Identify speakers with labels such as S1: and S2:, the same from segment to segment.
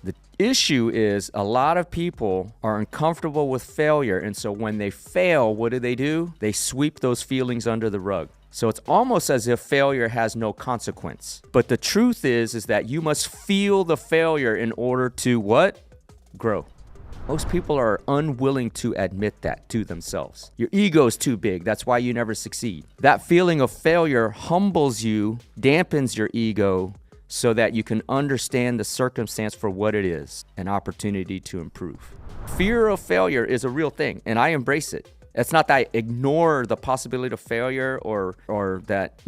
S1: The issue is a lot of people are uncomfortable with failure. And so when they fail, what do? They sweep those feelings under the rug. So it's almost as if failure has no consequence. But the truth is that you must feel the failure in order to what? Grow. Most people are unwilling to admit that to themselves. Your ego's too big. That's why you never succeed. That feeling of failure humbles you, dampens your ego, so that you can understand the circumstance for what it is, an opportunity to improve. Fear of failure is a real thing, and I embrace it. It's not that I ignore the possibility of failure or that,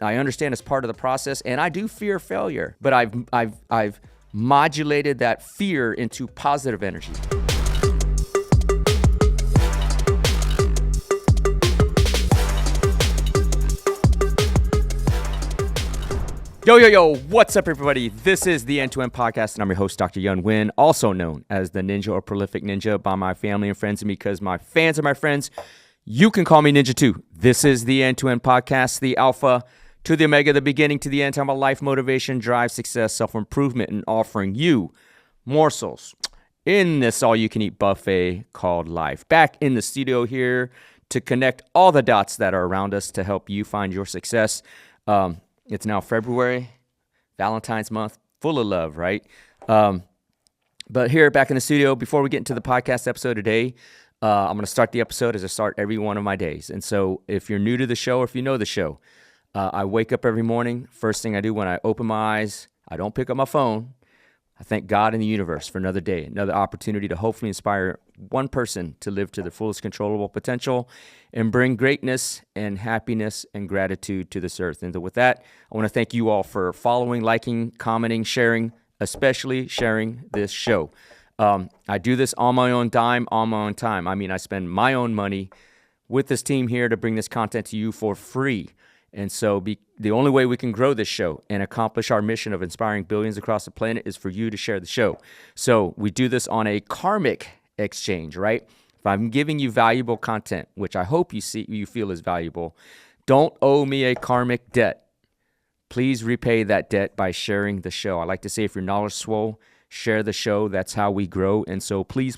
S1: I understand it's part of the process, and I do fear failure, but I've modulated that fear into positive energy. Yo, what's up, everybody? This is the End-to-End Podcast, and I'm your host, Dr. Yun Win, also known as the Ninja or Prolific Ninja by my family and friends, and because my fans are my friends, you can call me Ninja too. This is the End-to-End Podcast, the Alpha to the Omega, the beginning to the end, talking about life, motivation, drive, success, self-improvement, and offering you morsels in this all-you-can-eat buffet called life. Back in the studio here to connect all the dots that are around us to help you find your success. It's now February, Valentine's month, full of love, right? But here, back in the studio, before we get into the podcast episode today, I'm going to start the episode as I start every one of my days. And so if you're new to the show or if you know the show, I wake up every morning. First thing I do when I open my eyes, I don't pick up my phone. I thank God and the universe for another day, another opportunity to hopefully inspire one person to live to their fullest controllable potential and bring greatness and happiness and gratitude to this earth. And with that, I want to thank you all for following, liking, commenting, sharing, especially sharing this show. I do this on my own dime, on my own time. I mean, I spend my own money with this team here to bring this content to you for free. And so the only way we can grow this show and accomplish our mission of inspiring billions across the planet is for you to share the show. So we do this on a karmic exchange, right? If I'm giving you valuable content, which I hope you feel is valuable, don't owe me a karmic debt. Please repay that debt by sharing the show. I like to say if you're knowledge swole, share the show. That's how we grow. And so please,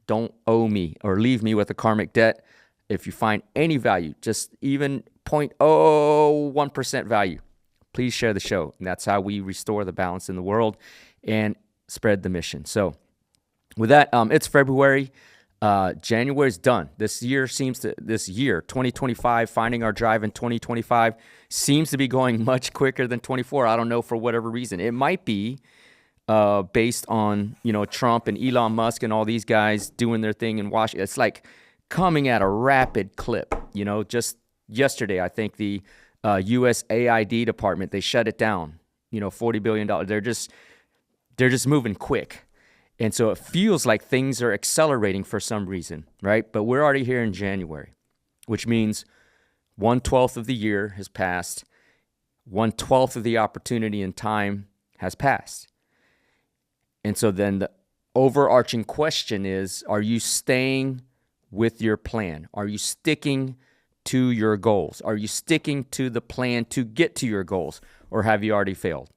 S1: don't owe me or leave me with a karmic debt. If you find any value, just even 0.01% value, please share the show. And that's how we restore the balance in the world and spread the mission. So with that, it's February. January's done. This year, 2025, finding our drive in 2025 seems to be going much quicker than 24. I don't know, for whatever reason. It might be based on, Trump and Elon Musk and all these guys doing their thing in Washington. It's like coming at a rapid clip. Just yesterday, I think the USAID department, they shut it down. $40 billion. They're just moving quick. And so it feels like things are accelerating for some reason, right? But we're already here in January, which means 1/12 of the year has passed. 1/12 of the opportunity and time has passed. And so then the overarching question is, are you staying with your plan? Are you sticking to your goals? Are you sticking to the plan to get to your goals? Or have you already failed?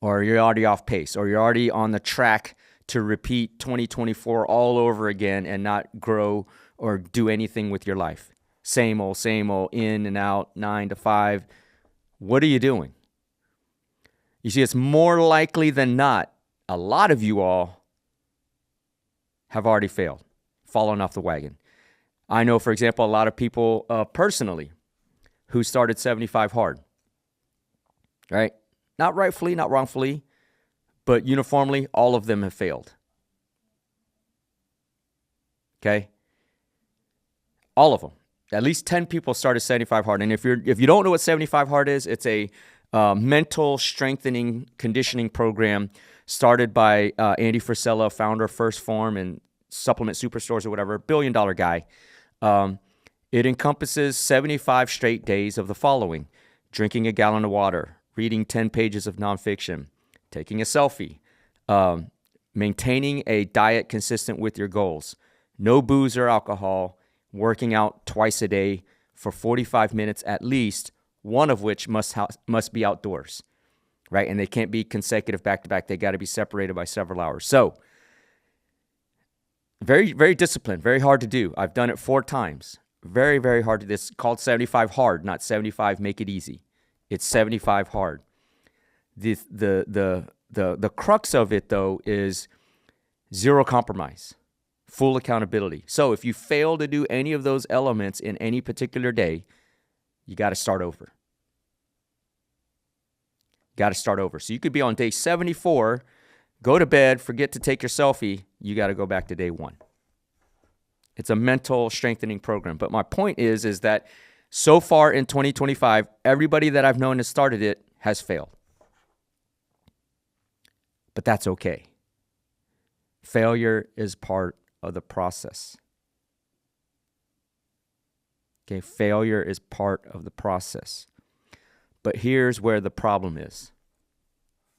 S1: Or you're already off pace? Or you're already on the track to repeat 2024 all over again and not grow or do anything with your life? Same old, in and out, 9 to 5. What are you doing? You see, it's more likely than not, a lot of you all have already failed, fallen off the wagon. I know, for example, a lot of people personally who started 75 hard, right? Not rightfully, not wrongfully, but uniformly, all of them have failed. Okay? All of them. At least 10 people started 75 hard. And if you don't know what 75 hard is, it's a mental strengthening conditioning program started by Andy Frisella, founder of First Form and Supplement Superstores or whatever, $1 billion guy. It encompasses 75 straight days of the following: drinking a gallon of water, reading 10 pages of nonfiction, taking a selfie, maintaining a diet consistent with your goals, no booze or alcohol, working out twice a day for 45 minutes at least, one of which must be outdoors. right? And they can't be consecutive back to back. They got to be separated by several hours. So very, very disciplined, very hard to do. I've done it 4 times. Very, very hard to do. It's called 75 hard, not 75 make it easy. It's 75 hard. The crux of it, though, is zero compromise, full accountability. So if you fail to do any of those elements in any particular day, you got to start over. Got to start over. So you could be on day 74, go to bed, forget to take your selfie. You got to go back to day 1. It's a mental strengthening program. But my point is that so far in 2025, everybody that I've known has started it has failed. But that's okay. Failure is part of the process. Okay, failure is part of the process. But here's where the problem is.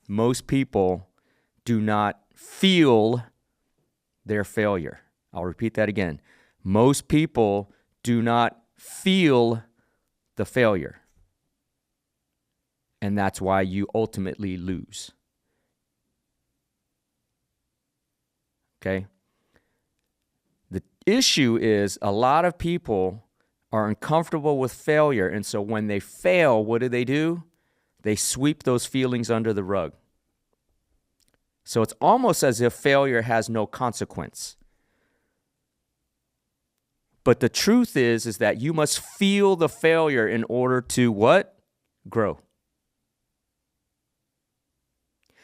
S1: Most people do not feel their failure. I'll repeat that again. Most people do not feel the failure. And that's why you ultimately lose. Okay? The issue is a lot of people are uncomfortable with failure. And so when they fail, what do? They sweep those feelings under the rug. So it's almost as if failure has no consequence. But the truth is that you must feel the failure in order to what? Grow.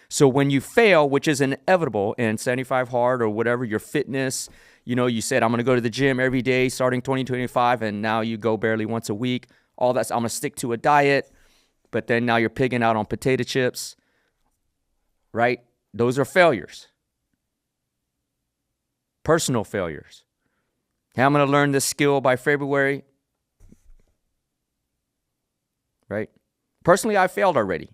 S1: So when you fail, which is inevitable in 75 hard or whatever, your fitness, you said, I'm going to go to the gym every day starting 2025, and now you go barely once a week. All that's, I'm going to stick to a diet, but then now you're pigging out on potato chips, right? Those are failures. Personal failures. Hey, I'm going to learn this skill by February, right? Personally, I failed already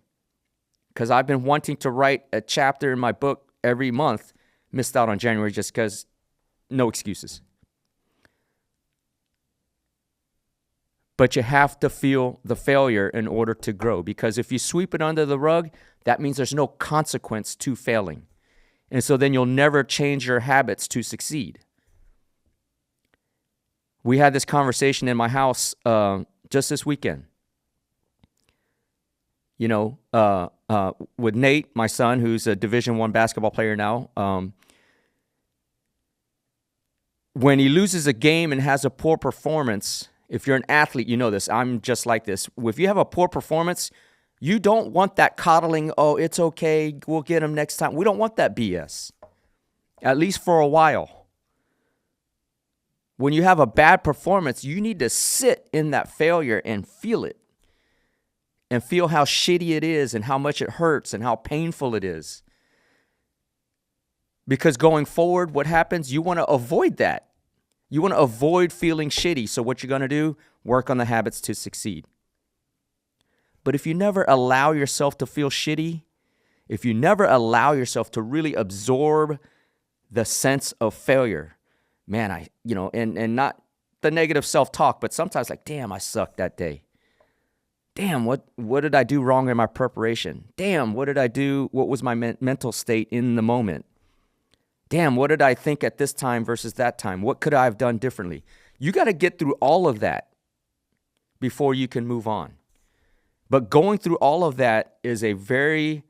S1: because I've been wanting to write a chapter in my book every month, missed out on January just because no excuses. But you have to feel the failure in order to grow, because if you sweep it under the rug, that means there's no consequence to failing. And so then you'll never change your habits to succeed. We had this conversation in my house just this weekend. With Nate, my son, who's a Division I basketball player now. When he loses a game and has a poor performance, if you're an athlete, you know this. I'm just like this. If you have a poor performance, you don't want that coddling, oh, it's okay, we'll get him next time. We don't want that BS, at least for a while. When you have a bad performance, you need to sit in that failure and feel it. And feel how shitty it is and how much it hurts and how painful it is. Because going forward, what happens? You want to avoid that. You want to avoid feeling shitty. So what you're going to do? Work on the habits to succeed. But if you never allow yourself to feel shitty, if you never allow yourself to really absorb the sense of failure, man, and not the negative self-talk, but sometimes like, damn, I sucked that day. Damn, what did I do wrong in my preparation? Damn, what did I do? What was my mental state in the moment? Damn, what did I think at this time versus that time? What could I have done differently? You got to get through all of that before you can move on. But going through all of that is a very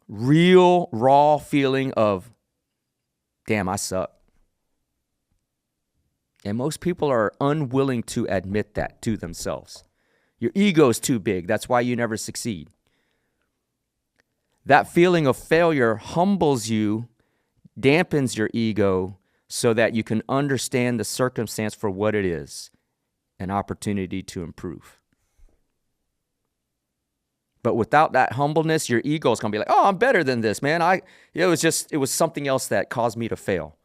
S1: real, raw feeling of, damn, I suck. And most people are unwilling to admit that to themselves. Your ego's too big. That's why you never succeed. That feeling of failure humbles you, dampens your ego so that you can understand the circumstance for what it is, an opportunity to improve. But without that humbleness, your ego is going to be like, oh, I'm better than this, man. It was something else that caused me to fail.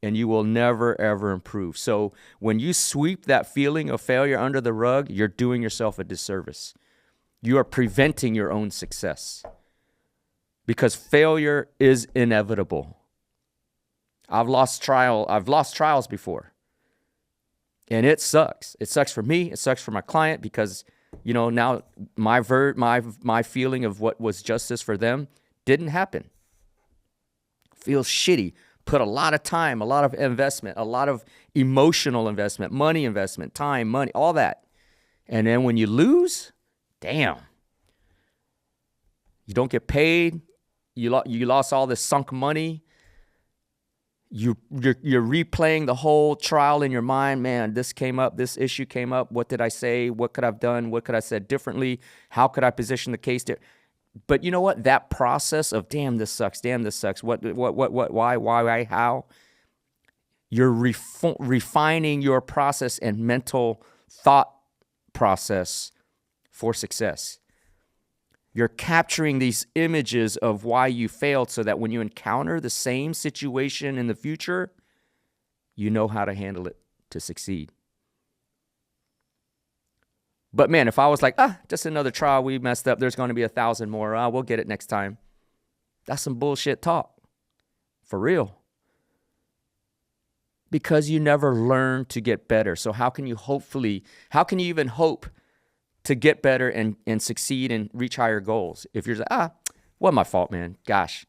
S1: And you will never, ever improve. So when you sweep that feeling of failure under the rug, you're doing yourself a disservice. You are preventing your own success. Because failure is inevitable. I've lost trials before. And it sucks. It sucks for me. It sucks for my client because Now my feeling of what was justice for them didn't happen. Feels shitty. Put a lot of time, a lot of investment, a lot of emotional investment, money investment, time, money, all that. And then when you lose, damn. You don't get paid. You lost all this sunk money. You're replaying the whole trial in your mind. Man, this came up, this issue came up. What did I say? What could I have done? What could I have said differently? How could I position the case? But you know what? That process of damn this sucks, what, why, how? You're refining your process and mental thought process for success. You're capturing these images of why you failed so that when you encounter the same situation in the future, you know how to handle it to succeed. But man, if I was like, just another trial, we messed up, there's going to be 1,000 more, we'll get it next time. That's some bullshit talk. For real. Because you never learn to get better. So how can you even hope to get better and succeed and reach higher goals? If you're like, wasn't my fault, man. Gosh,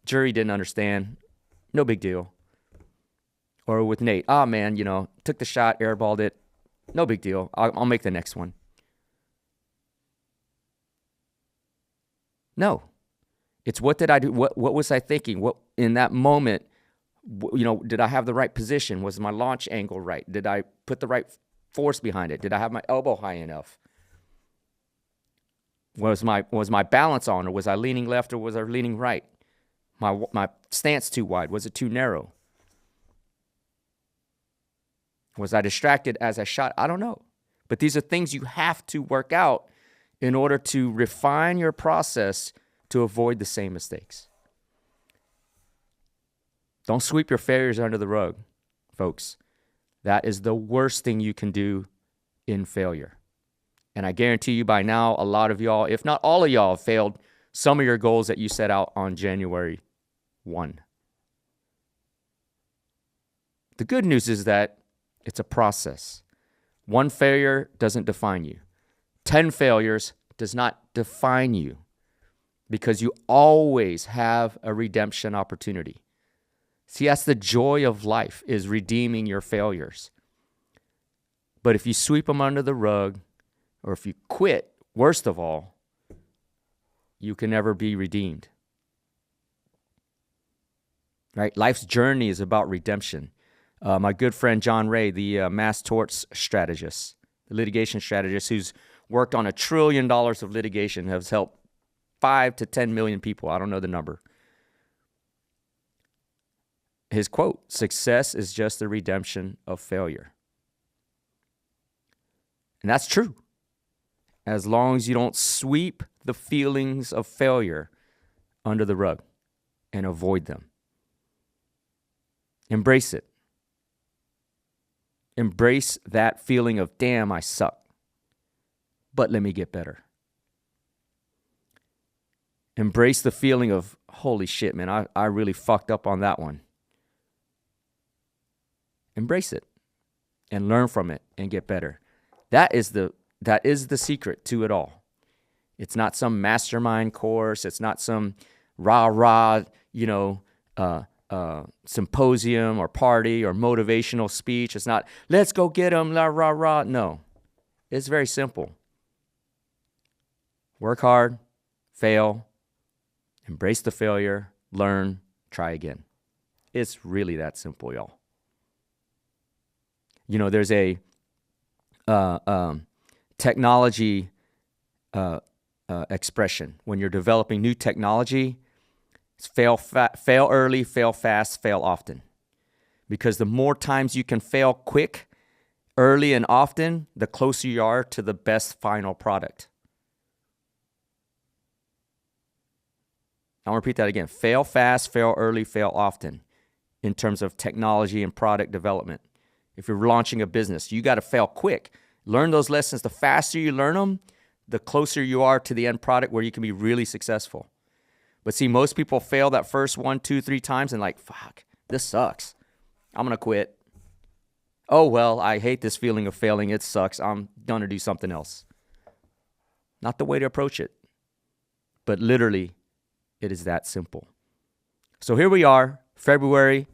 S1: jury didn't understand. No big deal. Or with Nate, man, took the shot, airballed it. No big deal. I'll make the next one. No. It's what did I do? What was I thinking? What in that moment, did I have the right position? Was my launch angle right? Did I put the right force behind it? Did I have my elbow high enough? Was my balance on, or was I leaning left, or was I leaning right? My stance too wide? Was it too narrow? Was I distracted as I shot? I don't know. But these are things you have to work out in order to refine your process to avoid the same mistakes. Don't sweep your failures under the rug, folks. That is the worst thing you can do in failure. And I guarantee you by now, a lot of y'all, if not all of y'all, have failed some of your goals that you set out on January 1. The good news is that it's a process. One failure doesn't define you. 10 failures does not define you, because you always have a redemption opportunity. See, that's the joy of life, is redeeming your failures. But if you sweep them under the rug, or if you quit, worst of all, you can never be redeemed. Right? Life's journey is about redemption. My good friend John Ray, the mass torts strategist, the litigation strategist who's worked on $1 trillion of litigation, has helped 5 to 10 million people. I don't know the number. His quote, "Success is just the redemption of failure." And that's true. As long as you don't sweep the feelings of failure under the rug and avoid them. Embrace it. Embrace that feeling of, damn, I suck, but let me get better. Embrace the feeling of, holy shit, man, I really fucked up on that one. Embrace it and learn from it and get better. That is the secret to it all. It's not some mastermind course. It's not some rah-rah, symposium or party or motivational speech. It's not, let's go get them, rah-rah. No, it's very simple. Work hard, fail, embrace the failure, learn, try again. It's really that simple, y'all. There's a technology expression. When you're developing new technology, it's fail early, fail fast, fail often. Because the more times you can fail quick, early, and often, the closer you are to the best final product. I'll repeat that again. Fail fast, fail early, fail often in terms of technology and product development. If you're launching a business, you got to fail quick. Learn those lessons. The faster you learn them, the closer you are to the end product where you can be really successful. But see, most people fail that first 1, 2, 3 times and like, fuck, this sucks. I'm going to quit. Oh, well, I hate this feeling of failing. It sucks. I'm going to do something else. not the way to approach it, but literally it is that simple. So here we are, February,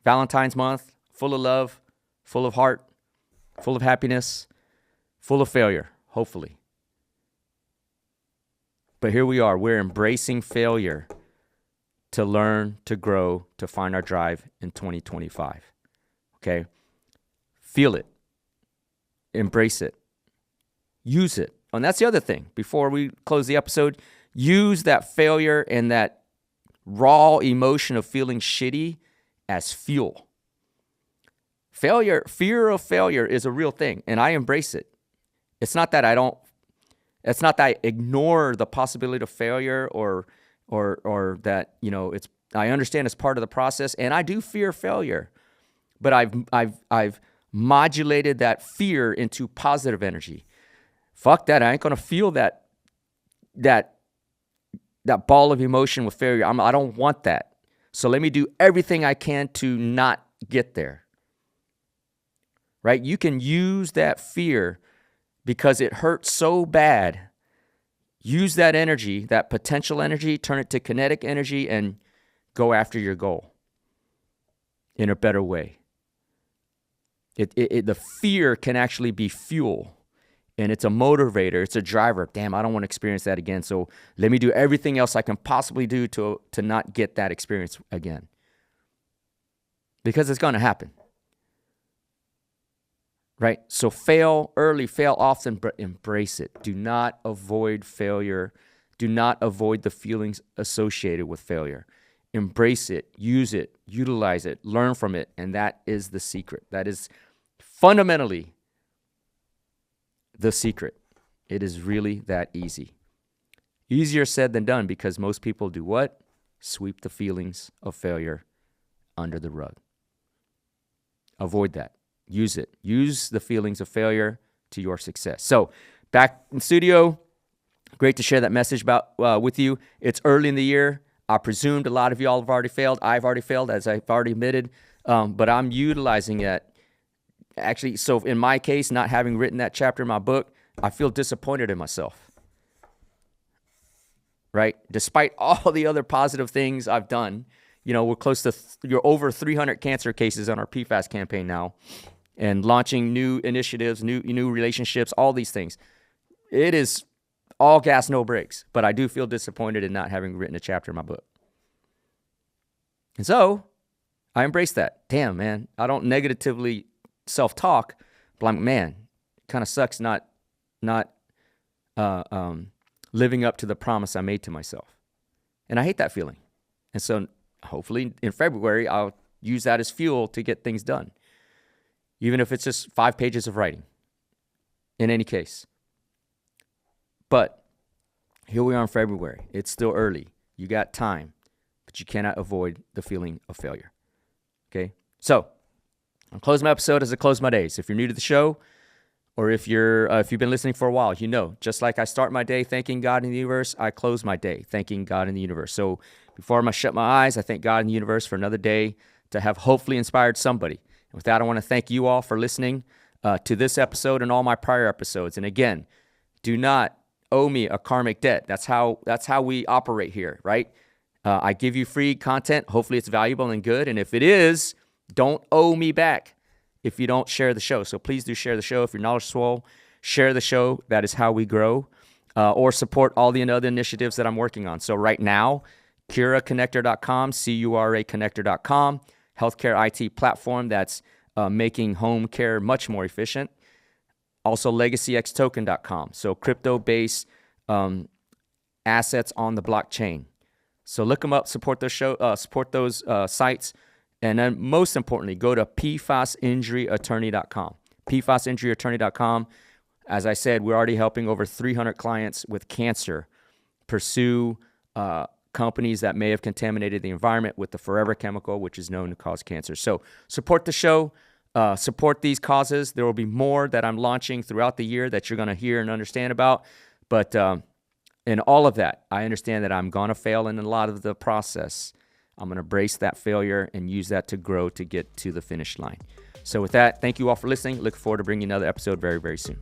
S1: Valentine's month, full of love, full of heart, full of happiness, full of failure, hopefully. But here we are, we're embracing failure to learn, to grow, to find our drive in 2025. Okay? Feel it. Embrace it. Use it. And that's the other thing. Before we close the episode, use that failure and that raw emotion of feeling shitty as fuel. Fear of failure is a real thing, and I embrace it. It's not that I ignore the possibility of failure or that, I understand it's part of the process, and I do fear failure. But I've modulated that fear into positive energy. Fuck that. I ain't gonna feel that ball of emotion with failure. I don't want that. So let me do everything I can to not get there. Right? You can use that fear because it hurts so bad. Use that energy, that potential energy, turn it to kinetic energy, and go after your goal in a better way. The fear can actually be fuel, and it's a motivator. It's a driver. Damn, I don't want to experience that again. So let me do everything else I can possibly do to not get that experience again, because it's going to happen. Right? So fail early, fail often, but embrace it. Do not avoid failure. Do not avoid the feelings associated with failure. Embrace it, use it, utilize it, learn from it, and that is the secret. That is fundamentally the secret. It is really that easy. Easier said than done, because most people do what? Sweep the feelings of failure under the rug. Avoid that. Use it. Use the feelings of failure to your success. So back in studio, great to share that message with you. It's early in the year. I presumed a lot of y'all have already failed. I've already failed, as I've already admitted, but I'm utilizing it. Actually, so in my case, not having written that chapter in my book, I feel disappointed in myself. Right? Despite all the other positive things I've done, we're close to you're over 300 cancer cases on our PFAS campaign now, and launching new initiatives, new relationships, all these things. It is all gas, no brakes, but I do feel disappointed in not having written a chapter in my book. And so I embrace that. Damn, man, I don't negatively self-talk, but I'm, man, it kind of sucks not living up to the promise I made to myself. And I hate that feeling. And so hopefully in February, I'll use that as fuel to get things done, even if it's just 5 pages of writing, in any case. But here we are in February. It's still early. You got time, but you cannot avoid the feeling of failure. Okay? So I'll close my episode as I close my days. If you're new to the show, or if you've been listening for a while, just like I start my day thanking God in the universe, I close my day thanking God in the universe. So before I shut my eyes, I thank God in the universe for another day to have hopefully inspired somebody. And with that, I want to thank you all for listening to this episode and all my prior episodes. And again, do not owe me a karmic debt. That's how we operate here, right? I give you free content. Hopefully it's valuable and good. And if it is, don't owe me back if you don't share the show. So please do share the show. If you're knowledgeable, share the show. That is how we grow. Or support all the other initiatives that I'm working on. So right now, CuraConnector.com, CuraConnector.com, healthcare IT platform that's making home care much more efficient. Also, LegacyXToken.com, so crypto-based assets on the blockchain. So look them up, support those sites, and then most importantly, go to PFASinjuryAttorney.com. PFASinjuryAttorney.com. As I said, we're already helping over 300 clients with cancer pursue companies that may have contaminated the environment with the forever chemical, which is known to cause cancer. So support the show. Support these causes. There will be more that I'm launching throughout the year that you're going to hear and understand about. But in all of that, I understand that I'm going to fail in a lot of the process. I'm going to brace that failure and use that to grow to get to the finish line. So with that, thank you all for listening. Look forward to bringing another episode very, very soon.